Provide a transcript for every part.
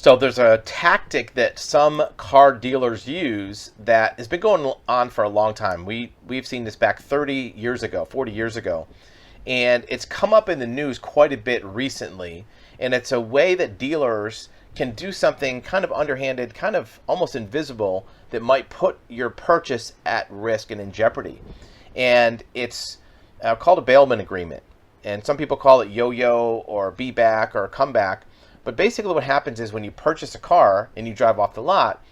So there's a tactic that some car dealers use that has been going on for a long time. We've seen this back 30 years ago, 40 years ago, and it's come up in the news quite a bit recently. And it's a way that dealers can do something kind of underhanded, kind of almost invisible, that might put your purchase at risk and in jeopardy. And it's called a bailment agreement. And some people call it yo-yo or be back or come back. But basically what happens is when you purchase a car and you drive off the lot,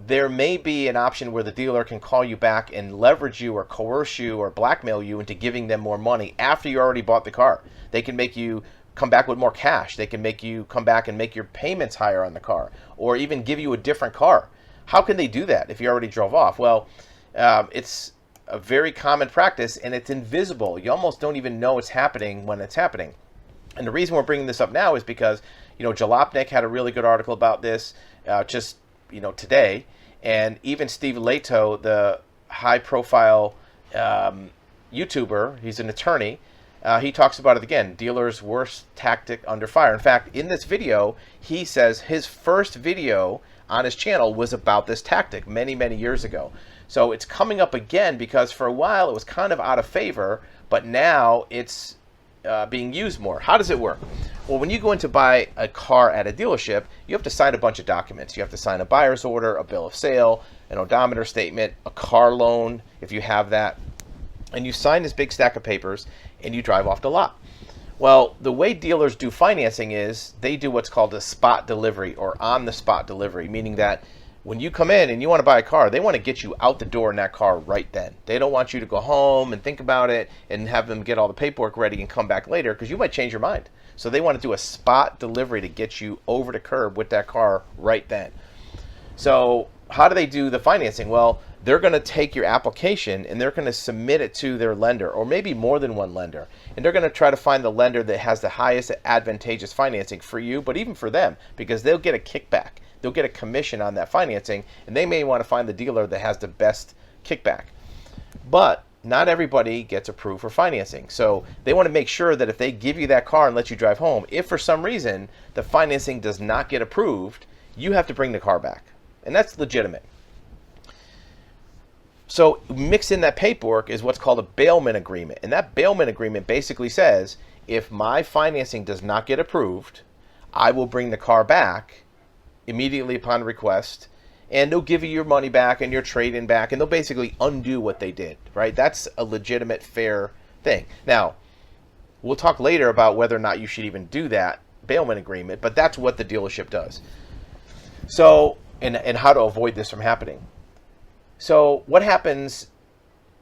there may be an option where the dealer can call you back and leverage you or coerce you or blackmail you into giving them more money after you already bought the car. They can make you come back with more cash. They can make you come back and make your payments higher on the car, or even give you a different car. How can they do that if you already drove off? Well, it's a very common practice, and it's invisible. You almost don't even know it's happening when it's happening. And the reason we're bringing this up now is because, Jalopnik had a really good article about this just today. And even Steve Leto, the high-profile YouTuber, he's an attorney, he talks about it again, dealer's worst tactic under fire. In fact, in this video, he says his first video on his channel was about this tactic many, many years ago. So it's coming up again because for a while it was kind of out of favor, but now it's being used more. How does it work? Well, when you go in to buy a car at a dealership, you have to sign a bunch of documents. You have to sign a buyer's order, a bill of sale, an odometer statement, a car loan, if you have that. And you sign this big stack of papers and you drive off the lot. Well, the way dealers do financing is they do what's called a spot delivery or on-the-spot delivery, meaning that when you come in and you want to buy a car, they want to get you out the door in that car right then. They don't want you to go home and think about it and have them get all the paperwork ready and come back later because you might change your mind. So they want to do a spot delivery to get you over the curb with that car right then. So how do they do the financing? Well, they're going to take your application and they're going to submit it to their lender, or maybe more than one lender. And they're going to try to find the lender that has the highest advantageous financing for you, but even for them, because they'll get a kickback. They'll get a commission on that financing, and they may want to find the dealer that has the best kickback. But not everybody gets approved for financing. So they want to make sure that if they give you that car and let you drive home, if for some reason the financing does not get approved, you have to bring the car back. And that's legitimate. So mixed in that paperwork is what's called a bailment agreement. And that bailment agreement basically says, if my financing does not get approved, I will bring the car back immediately upon request, and they'll give you your money back and your trade-in back, and they'll basically undo what they did, right? That's a legitimate, fair thing. Now, we'll talk later about whether or not you should even do that bailment agreement, but that's what the dealership does. So, and how to avoid this from happening. So what happens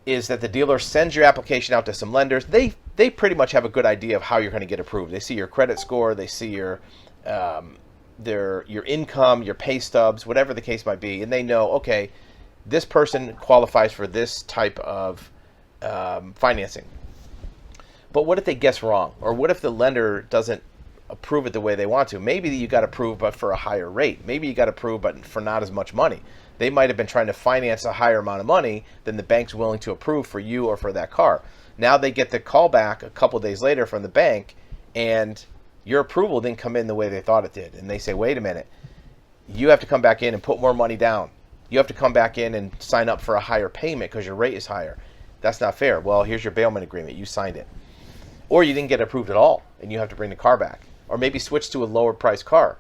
is that the dealer sends your application out to some lenders. They pretty much have a good idea of how you're going to get approved. They see your credit score, they see your income, your pay stubs, whatever the case might be, and they know, okay, this person qualifies for this type of financing. But what if they guess wrong? Or what if the lender doesn't approve it the way they want to? Maybe you got approved but for a higher rate. Maybe you got approved but for not as much money. They might have been trying to finance a higher amount of money than the bank's willing to approve for you or for that car. Now they get the call back a couple days later from the bank, and your approval didn't come in the way they thought it did. And they say, wait a minute, you have to come back in and put more money down. You have to come back in and sign up for a higher payment because your rate is higher. That's not fair. Well, here's your bailment agreement. You signed it. Or you didn't get approved at all, and you have to bring the car back. Or maybe switch to a lower price car.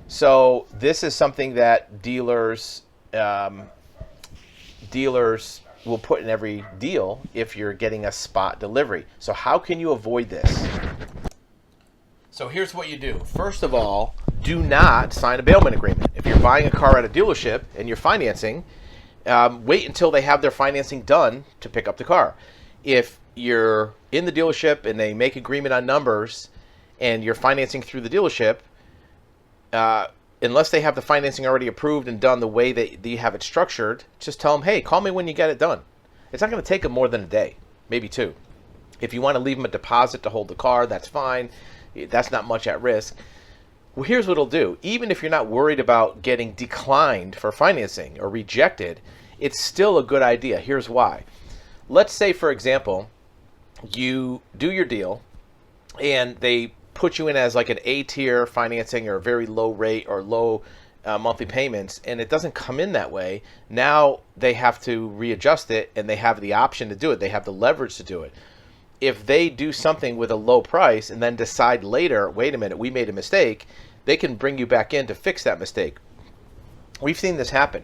So this is something that dealers will put in every deal if you're getting a spot delivery. So how can you avoid this? So here's what you do. First of all, do not sign a bailment agreement. If you're buying a car at a dealership and you're financing, wait until they have their financing done to pick up the car. If you're in the dealership and they make agreement on numbers and you're financing through the dealership, unless they have the financing already approved and done the way that you have it structured, just tell them, hey, call me when you get it done. It's not going to take them more than a day, maybe two. If you want to leave them a deposit to hold the car, that's fine. That's not much at risk. Well, here's what it'll do. Even if you're not worried about getting declined for financing or rejected, it's still a good idea. Here's why. Let's say, for example, you do your deal and they put you in as like an A tier financing or a very low rate or low monthly payments, and it doesn't come in that way. Now they have to readjust it, and they have the option to do it. They have the leverage to do it. If they do something with a low price and then decide later, wait a minute, we made a mistake, they can bring you back in to fix that mistake. We've seen this happen.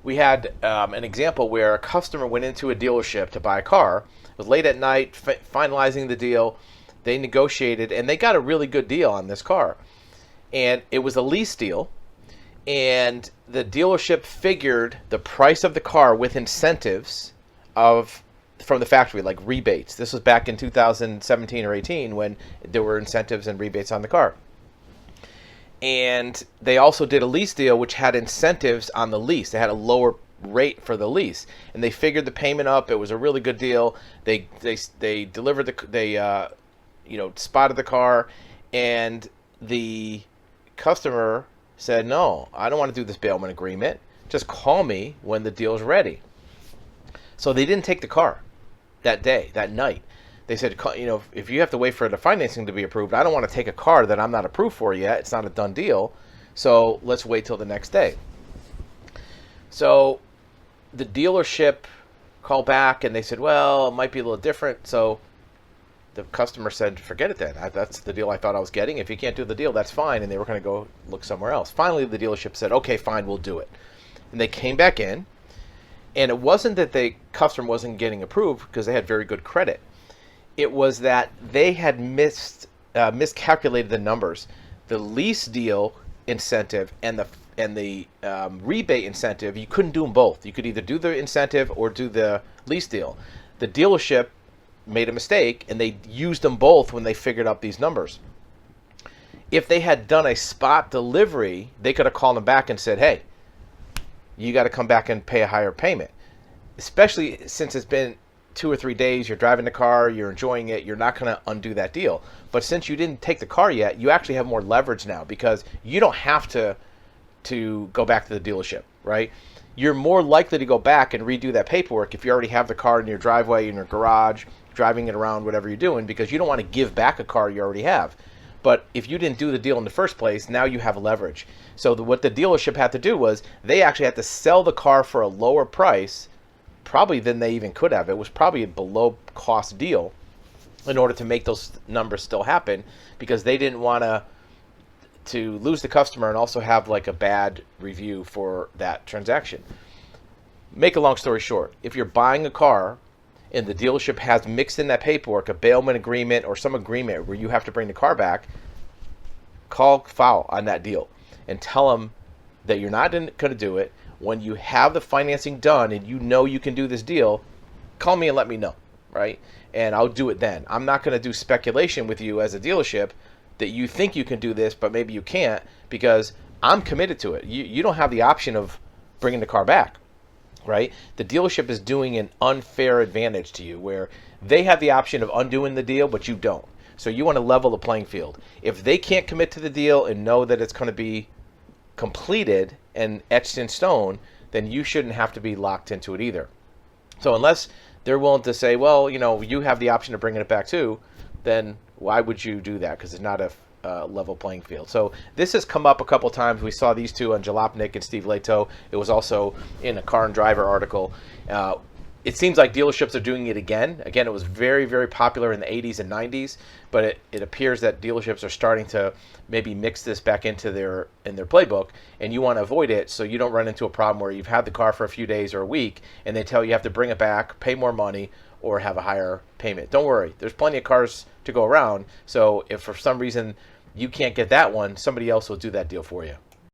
We had an example where a customer went into a dealership to buy a car. It was late at night, finalizing the deal. They negotiated, and they got a really good deal on this car. And it was a lease deal, and the dealership figured the price of the car with incentives from the factory, like rebates. This was back in 2017 or 18 when there were incentives and rebates on the car. And they also did a lease deal which had incentives on the lease. They had a lower rate for the lease, and they figured the payment up. It was a really good deal. They delivered spotted the car, and the customer said, "No, I don't want to do this bailment agreement. Just call me when the deal's ready." So they didn't take the car that day, that night. They said, if you have to wait for the financing to be approved, I don't want to take a car that I'm not approved for yet. It's not a done deal. So let's wait till the next day. So the dealership called back, and they said, well, it might be a little different. So the customer said, forget it then. That's the deal I thought I was getting. If you can't do the deal, that's fine. And they were going to go look somewhere else. Finally, the dealership said, okay, fine, we'll do it. And they came back in. And it wasn't that the customer wasn't getting approved because they had very good credit. It was that they had miscalculated the numbers. The lease deal incentive and the rebate incentive, you couldn't do them both. You could either do the incentive or do the lease deal. The dealership made a mistake, and they used them both when they figured out these numbers. If they had done a spot delivery, they could have called them back and said, hey, you got to come back and pay a higher payment. Especially since it's been 2 or 3 days, you're driving the car, you're enjoying it, you're not going to undo that deal. But since you didn't take the car yet, you actually have more leverage now because you don't have to go back to the dealership, right? You're more likely to go back and redo that paperwork if you already have the car in your driveway, in your garage, driving it around, whatever you're doing, because you don't want to give back a car you already have. But if you didn't do the deal in the first place, now you have leverage. So what the dealership had to do was they actually had to sell the car for a lower price, probably than they even could have. It was probably a below cost deal in order to make those numbers still happen, because they didn't want to lose the customer and also have like a bad review for that transaction. Make a long story short, if you're buying a car and the dealership has mixed in that paperwork a bailment agreement or some agreement where you have to bring the car back, call foul on that deal and tell them that you're not going to do it. When you have the financing done and you know you can do this deal, call me and let me know, right? And I'll do it then. I'm not going to do speculation with you as a dealership that you think you can do this, but maybe you can't, because I'm committed to it. You don't have the option of bringing the car back, right? The dealership is doing an unfair advantage to you where they have the option of undoing the deal, but you don't. So you want to level the playing field. If they can't commit to the deal and know that it's going to be completed and etched in stone, then you shouldn't have to be locked into it either. So unless they're willing to say, well, you have the option of bringing it back too, then why would you do that? Because it's not a level playing field. So this has come up a couple times. We saw these two on Jalopnik and Steve Leto. It was also in a Car and Driver article. It seems like dealerships are doing it again. Again, it was very, very popular in the 80s and 90s, but it appears that dealerships are starting to maybe mix this back into their playbook, and you want to avoid it so you don't run into a problem where you've had the car for a few days or a week, and they tell you have to bring it back, pay more money, or have a higher payment. Don't worry. There's plenty of cars to go around, so if for some reason you can't get that one, somebody else will do that deal for you.